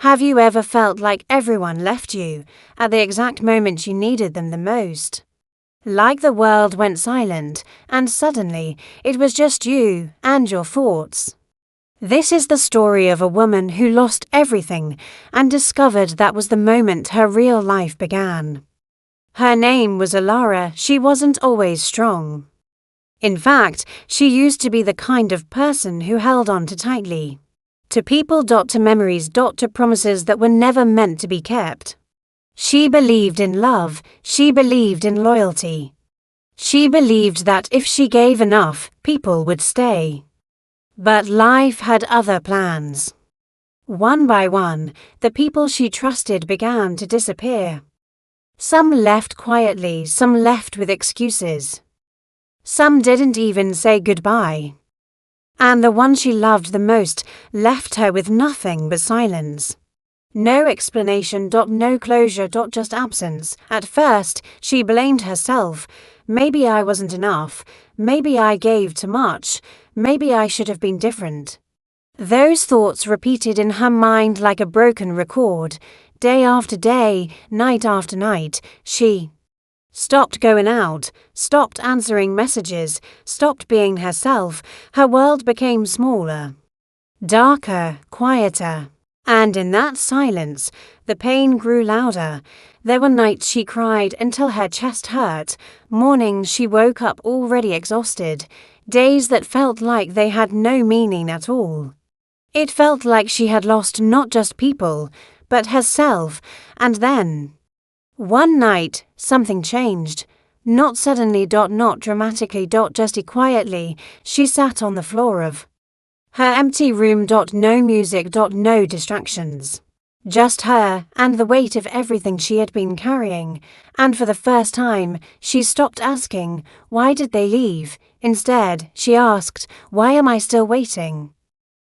Have you ever felt like everyone left you at the exact moment you needed them the most? Like the world went silent, and suddenly it was just you and your thoughts. This is the story of a woman who lost everything and discovered that was the moment her real life began. Her name was Alara. She wasn't always strong. In fact, she used to be the kind of person who held on too tightly. To people, to memories, to promises that were never meant to be kept. She believed in love, she believed in loyalty. She believed that if she gave enough, people would stay. But life had other plans. One by one, the people she trusted began to disappear. Some left quietly, some left with excuses. Some didn't even say goodbye. And the one she loved the most left her with nothing but silence. No explanation, no closure, just absence. At first, she blamed herself. Maybe I wasn't enough. Maybe I gave too much. Maybe I should have been different. Those thoughts repeated in her mind like a broken record. Day after day, night after night, she stopped going out, stopped answering messages, stopped being herself. Her world became smaller, darker, quieter. And in that silence, the pain grew louder. There were nights she cried until her chest hurt, mornings she woke up already exhausted, days that felt like they had no meaning at all. It felt like she had lost not just people, but herself. And then, one night, something changed. Not suddenly, not dramatically, just quietly. She sat on the floor of her empty room. No music, no distractions. Just her and the weight of everything she had been carrying. And for the first time, she stopped asking, why did they leave? Instead, she asked, why am I still waiting?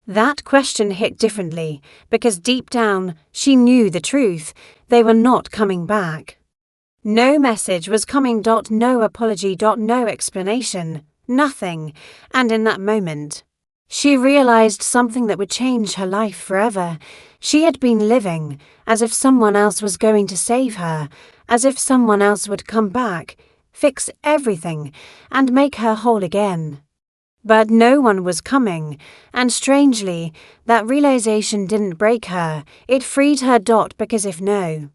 That question hit differently, because deep down, she knew the truth. They were not coming back. No message was coming. No apology. No explanation. Nothing. And in that moment, she realized something that would change her life forever. She had been living as if someone else was going to save her, as if someone else would come back, fix everything, and make her whole again. But no one was coming, and strangely, that realization didn't break her, it freed her. Because if no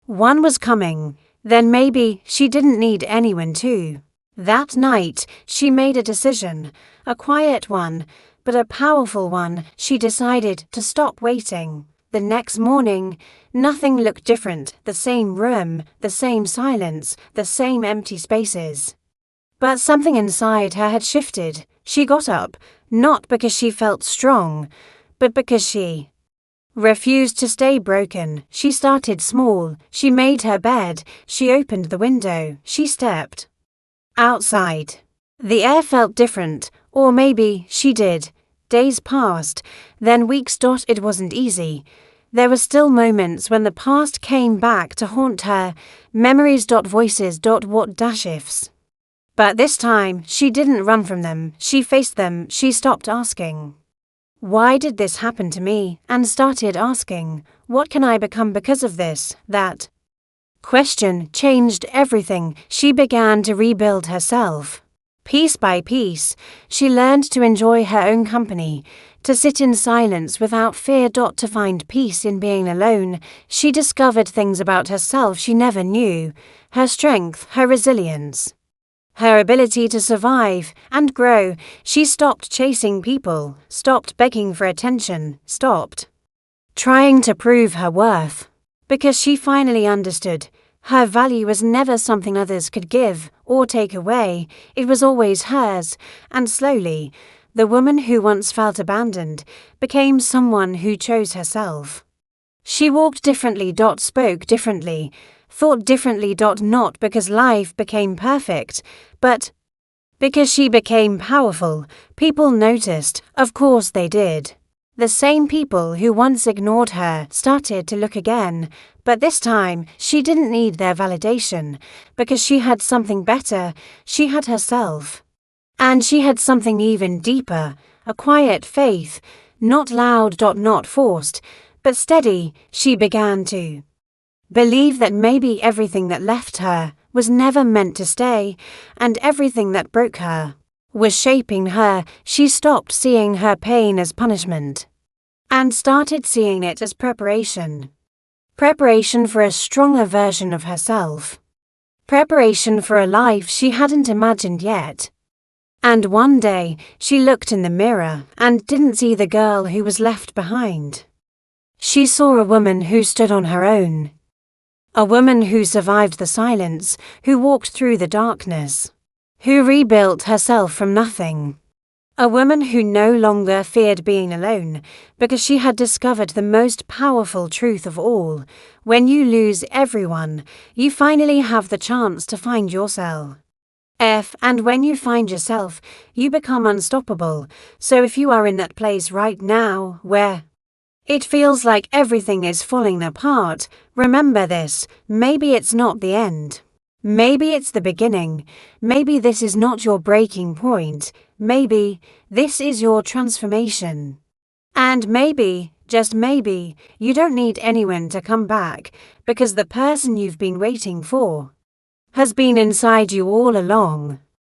one was coming, then maybe she didn't need anyone to. That night, she made a decision, a quiet one, but a powerful one. She decided to stop waiting. The next morning, nothing looked different. The same room, the same silence, the same empty spaces. But something inside her had shifted. She got up, not because she felt strong, but because she refused to stay broken. She started small. She made her bed. She opened the window. She stepped outside. The air felt different, or maybe she did. Days passed, then weeks. It wasn't easy. There were still moments when the past came back to haunt her. Memories. Voices. What ifs. But this time, she didn't run from them. She faced them. She stopped asking, why did this happen to me? And started asking, what can I become because of this? That question changed everything. She began to rebuild herself. Piece by piece, she learned to enjoy her own company, to sit in silence without fear. To find peace in being alone. She discovered things about herself she never knew, her strength, her resilience, her ability to survive and grow. She stopped chasing people, stopped begging for attention, stopped trying to prove her worth. Because she finally understood, her value was never something others could give or take away. It was always hers. And slowly, the woman who once felt abandoned became someone who chose herself. She walked differently. Spoke differently. Thought differently. Not because life became perfect, but because she became powerful. People noticed. Of course they did. The same people who once ignored her started to look again, but this time she didn't need their validation, because she had something better. She had herself. And she had something even deeper, a quiet faith, not loud. Not forced, But steady, she began to believe that maybe everything that left her was never meant to stay, and everything that broke her was shaping her. She stopped seeing her pain as punishment and started seeing it as preparation. Preparation for a stronger version of herself. Preparation for a life she hadn't imagined yet. And one day, she looked in the mirror and didn't see the girl who was left behind. She saw a woman who stood on her own. A woman who survived the silence, who walked through the darkness, who rebuilt herself from nothing. A woman who no longer feared being alone, because she had discovered the most powerful truth of all. When you lose everyone, you finally have the chance to find yourself. And when you find yourself, you become unstoppable. So if you are in that place right now, where it feels like everything is falling apart, remember this: maybe it's not the end. Maybe it's the beginning. Maybe this is not your breaking point. Maybe this is your transformation. And maybe, just maybe, you don't need anyone to come back, because the person you've been waiting for has been inside you all along.